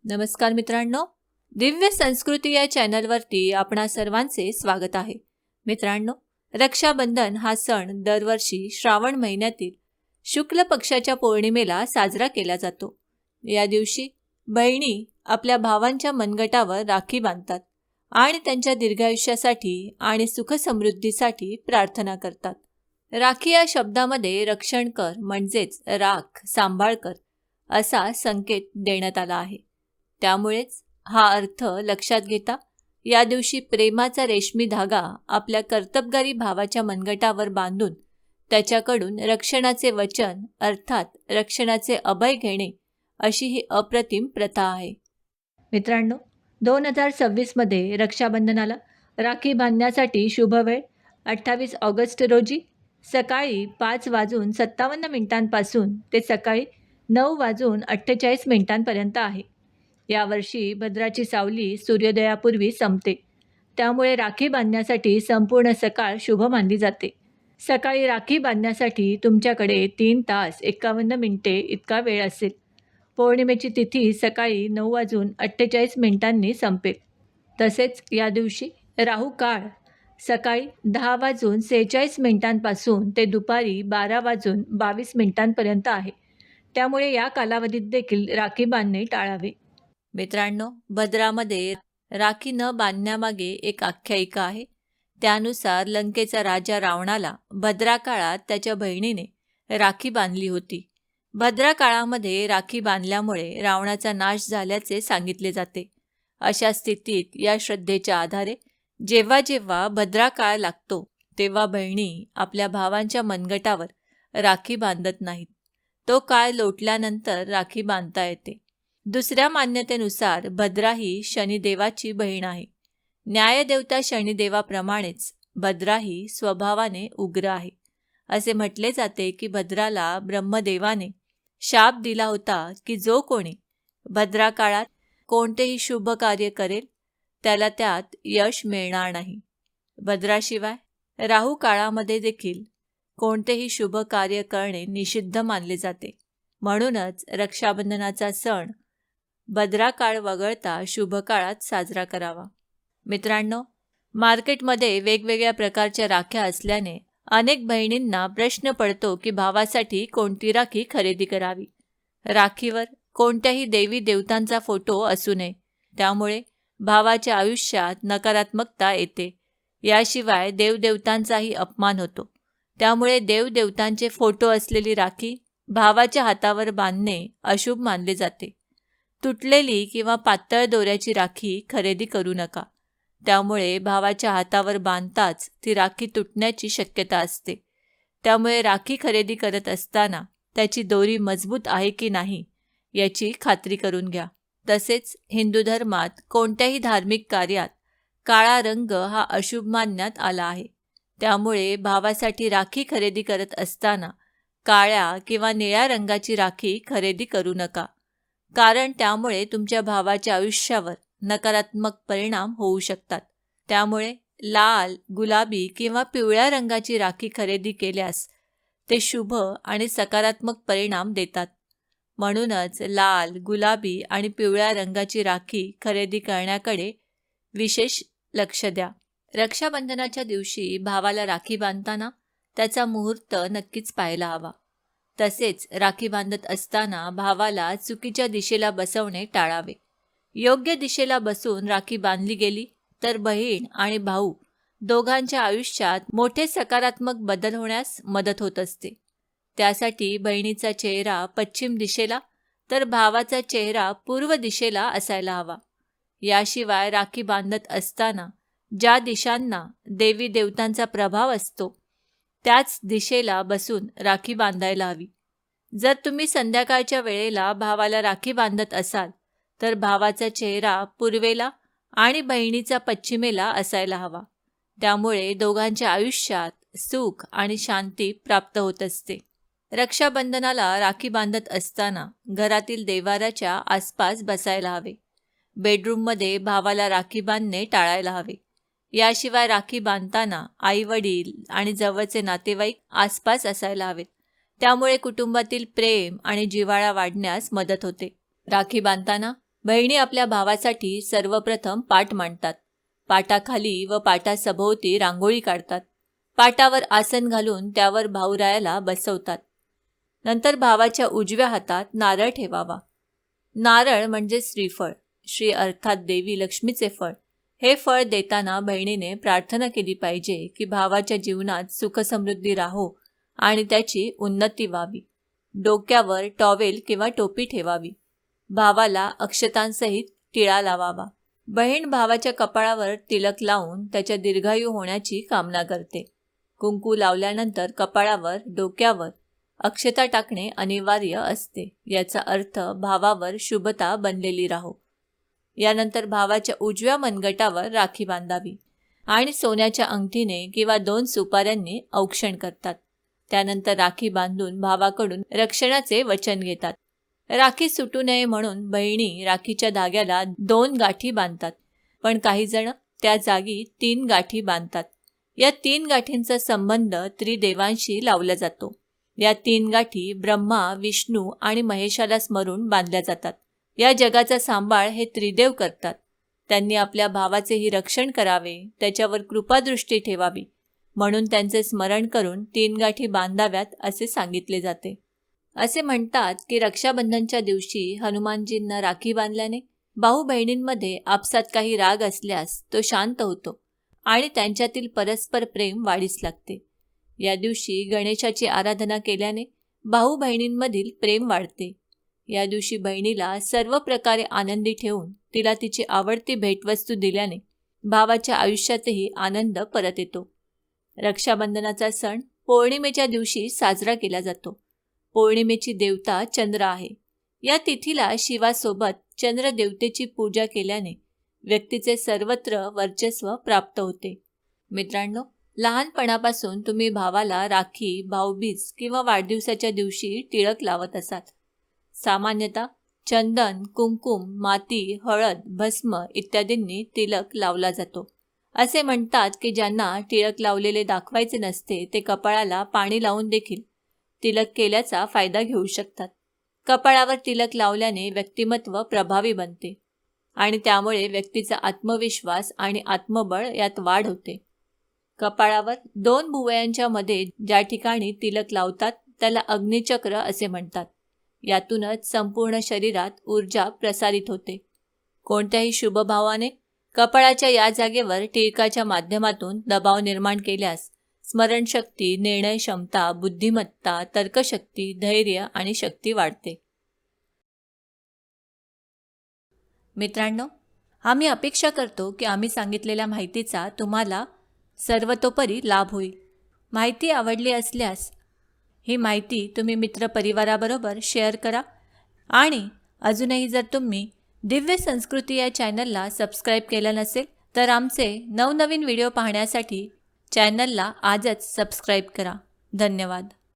नमस्कार मित्रांनो, दिव्य संस्कृती या चॅनलवरती आपणा सर्वांचे स्वागत आहे. मित्रांनो, रक्षाबंधन हा सण दरवर्षी श्रावण महिन्यातील शुक्ल पक्षाच्या पौर्णिमेला साजरा केला जातो. या दिवशी बहिणी आपल्या भावांच्या मनगटावर राखी बांधतात आणि त्यांच्या दीर्घायुष्यासाठी आणि सुखसमृद्धीसाठी प्रार्थना करतात. राखी या शब्दामध्ये रक्षण कर म्हणजेच राख, सांभाळ कर असा संकेत देण्यात आला आहे. त्यामुळेच हा अर्थ लक्षात घेता या दिवशी प्रेमाचा रेशमी धागा आपल्या कर्तबगारी भावाच्या मनगटावर बांधून त्याच्याकडून रक्षणाचे वचन अर्थात रक्षणाचे अभय घेणे अशी ही अप्रतिम प्रथा आहे. मित्रांनो, 2026मध्ये रक्षाबंधनाला राखी बांधण्यासाठी शुभ वेळ 28 ऑगस्ट रोजी सकाळी 5:57 ते सकाळी 9:48 आहे. यावर्षी भद्राची सावली सूर्योदयापूर्वी संपते, त्यामुळे राखी बांधण्यासाठी संपूर्ण सकाळ शुभ मानली जाते. सकाळी राखी बांधण्यासाठी तुमच्याकडे 3 तास 51 मिनिटे इतका वेळ असेल. पौर्णिमेची तिथी सकाळी 9:48 संपेल. तसेच या दिवशी राहू काळ सकाळी 10:46 ते दुपारी 12:22 आहे. त्यामुळे या कालावधीत देखील राखी बांधणे टाळावे. मित्रांनो, भद्रामध्ये राखी न बांधण्यामागे एक आख्यायिका आहे. त्यानुसार लंकेचा राजा रावणाला भद्रा काळात त्याच्या बहिणीने राखी बांधली होती. भद्रा काळामध्ये राखी बांधल्यामुळे रावणाचा नाश झाल्याचे सांगितले जाते. अशा स्थितीत या श्रद्धेच्या आधारे जेव्हा जेव्हा भद्रा काळ लागतो तेव्हा बहिणी आपल्या भावांच्या मनगटावर राखी बांधत नाहीत. तो काळ लोटल्यानंतर राखी बांधता येते. दुसऱ्या मान्यतेनुसार भद्रा ही शनिदेवाची बहीण आहे. न्यायदेवता शनिदेवाप्रमाणेच भद्रा ही स्वभावाने उग्र आहे. असे म्हटले जाते की भद्राला ब्रह्मदेवाने शाप दिला होता की जो कोणी भद्रा काळात कोणतेही शुभ कार्य करेल त्याला त्यात यश मिळणार नाही. भद्राशिवाय राहू काळामध्ये देखील कोणतेही शुभ कार्य करणे निषिद्ध मानले जाते. म्हणूनच रक्षाबंधनाचा सण भद्रा काळ वगळता शुभ काळात साजरा करावा. मित्रांनो, मार्केटमध्ये वेगवेगळ्या प्रकारच्या राख्या असल्याने अनेक बहिणींना प्रश्न पडतो की भावासाठी कोणती राखी खरेदी करावी. राखीवर कोणत्याही देवी देवतांचा फोटो असू नये, त्यामुळे भावाच्या आयुष्यात नकारात्मकता येते. याशिवाय देवदेवतांचाही अपमान होतो. त्यामुळे देवदेवतांचे फोटो असलेली राखी भावाच्या हातावर बांधणे अशुभ मानले जाते. तुटलेली किंवा पातळ दोऱ्याची राखी खरेदी करू नका. त्यामुळे भावाच्या हातावर बांधताच ती राखी तुटण्याची शक्यता असते. त्यामुळे राखी खरेदी करत असताना त्याची दोरी मजबूत आहे की नाही याची खात्री करून घ्या. तसेच हिंदू धर्मात कोणत्याही धार्मिक कार्यात काळा रंग हा अशुभ मानण्यात आला आहे. त्यामुळे भावासाठी राखी खरेदी करत असताना काळ्या किंवा निळ्या रंगाची राखी खरेदी करू नका, कारण त्यामुळे तुमच्या भावाच्या आयुष्यावर नकारात्मक परिणाम होऊ शकतात. त्यामुळे लाल, गुलाबी किंवा पिवळ्या रंगाची राखी खरेदी केल्यास ते शुभ आणि सकारात्मक परिणाम देतात. म्हणूनच लाल, गुलाबी आणि पिवळ्या रंगाची राखी खरेदी करण्याकडे विशेष लक्ष द्या. रक्षाबंधनाच्या दिवशी भावाला राखी बांधताना त्याचा मुहूर्त नक्कीच पाहायला हवा. तसेच राखी बांधत असताना भावाला चुकीच्या दिशेला बसवणे टाळावे. योग्य दिशेला बसून राखी बांधली गेली तर बहीण आणि भाऊ दोघांच्या आयुष्यात मोठे सकारात्मक बदल होण्यास मदत होत असते. त्यासाठी बहिणीचा चेहरा पश्चिम दिशेला तर भावाचा चेहरा पूर्व दिशेला असायला हवा. याशिवाय राखी बांधत असताना ज्या दिशांना देवी देवतांचा प्रभाव असतो त्याच दिशेला बसून राखी बांधायला हवी. जर तुम्ही संध्याकाळच्या वेळेला भावाला राखी बांधत असाल तर भावाचा चेहरा पूर्वेला आणि बहिणीचा पश्चिमेला असायला हवा. त्यामुळे दोघांच्या आयुष्यात सुख आणि शांती प्राप्त होत असते. रक्षाबंधनाला राखी बांधत असताना घरातील देवाऱ्याच्या आसपास बसायला हवे. बेडरूममध्ये भावाला राखी बांधणे टाळायला हवे. याशिवाय राखी बांधताना आई-वडील आणि जवळचे नातेवाईक आसपास असायला हवेत. त्यामुळे कुटुंबातील प्रेम आणि जिव्हाळा वाढण्यास मदत होते. राखी बांधताना बहिणी आपल्या भावासाठी सर्वप्रथम पाट मांडतात. पाटाखाली व पाटासभोवती रांगोळी काढतात. पाटावर आसन घालून त्यावर भाऊरायाला बसवतात. नंतर भावाच्या उजव्या हातात नारळ ठेवावा. नारळ म्हणजे श्रीफळ, श्री अर्थात देवी लक्ष्मीचे फळ. हे फळ देताना बहिणीने प्रार्थना केली पाहिजे की भावाच्या जीवनात सुखसमृद्धी राहो आणि त्याची उन्नती व्हावी. डोक्यावर टॉवेल किंवा टोपी ठेवावी. भावाला अक्षतांसहित टिळा लावावा. बहीण भावाच्या कपाळावर तिलक लावून त्याच्या दीर्घायू होण्याची कामना करते. कुंकू लावल्यानंतर कपाळावर, डोक्यावर अक्षता टाकणे अनिवार्य असते. याचा अर्थ भावावर शुभता बनलेली राहो. यानंतर भावाच्या उजव्या मनगटावर राखी बांधावी आणि सोन्याच्या अंगठीने किंवा 2 सुपाऱ्यांनी औक्षण करतात. त्यानंतर राखी बांधून भावाकडून रक्षणाचे वचन घेतात. राखी सुटू नये म्हणून बहिणी राखीच्या धाग्याला 2 गाठी बांधतात, पण काही जण त्या जागी 3 गाठी बांधतात. या 3 गाठींचा संबंध त्रिदेवांशी लावला जातो. या 3 गाठी ब्रह्मा, विष्णू आणि महेशाला स्मरून बांधल्या जातात. या जगाचा सांभाळ हे त्रिदेव करतात. त्यांनी आपल्या भावाचेही रक्षण करावे, त्याच्यावर कृपादृष्टी ठेवावी म्हणून त्यांचे स्मरण करून 3 गाठी बांधाव्यात असे सांगितले जाते. असे म्हणतात की रक्षाबंधनच्या दिवशी हनुमानजींना राखी बांधल्याने भाऊ बहिणींमध्ये आपसात काही राग असल्यास तो शांत होतो आणि त्यांच्यातील परस्पर प्रेम वाढीस लागते. या दिवशी गणेशाची आराधना केल्याने भाऊ बहिणींमधील प्रेम वाढते. या दिवशी बहिणीला सर्व प्रकारे आनंदी ठेवून तिला तिची आवडती भेटवस्तू दिल्याने भावाच्या आयुष्यातही आनंद परत येतो. रक्षाबंधनाचा सण पौर्णिमेच्या दिवशी साजरा केला जातो. पौर्णिमेची देवता चंद्र आहे. या तिथीला शिवासोबत चंद्र देवतेची पूजा केल्याने व्यक्तीचे सर्वत्र वर्चस्व प्राप्त होते. मित्रांनो, लहानपणापासून तुम्ही भावाला राखी, भाऊबीज किंवा वाढदिवसाच्या दिवशी टिळक लावत असाल. सामान्यतः चंदन, कुंकुम, माती, हळद, भस्म इत्यादींनी तिलक लावला जातो. असे म्हणतात की ज्यांना टिळक लावलेले दाखवायचे नसते ते कपाळाला पाणी लावून देखील तिलक केल्याचा फायदा घेऊ शकतात. कपाळावर तिलक लावल्याने व्यक्तिमत्व प्रभावी बनते आणि त्यामुळे व्यक्तीचा आत्मविश्वास आणि आत्मबळ यात वाढ होते. कपाळावर 2 भुवयांच्या मध्ये ज्या ठिकाणी तिलक लावतात त्याला अग्निचक्र असे म्हणतात. यातूनच संपूर्ण शरीरात ऊर्जा प्रसारित होते. कोणत्याही शुभभावाने कपाळाच्या या जागेवर टिळकाच्या माध्यमातून दबाव निर्माण केल्यास स्मरणशक्ती, निर्णय क्षमता, बुद्धिमत्ता, तर्कशक्ती, धैर्य आणि शक्ती वाढते. मित्रांनो, आम्ही अपेक्षा करतो की आम्ही सांगितलेल्या माहितीचा तुम्हाला सर्वतोपरी लाभ होईल. माहिती आवडली असल्यास ही माहिती तुम्ही मित्रपरिवाराबरोबर शेअर करा आणि अजूनही जर तुम्ही दिव्य संस्कृती या चॅनलला सबस्क्राईब केलं नसेल तर आमचे नवनवीन व्हिडिओ पाहण्यासाठी चॅनलला आजच सबस्क्राईब करा. धन्यवाद.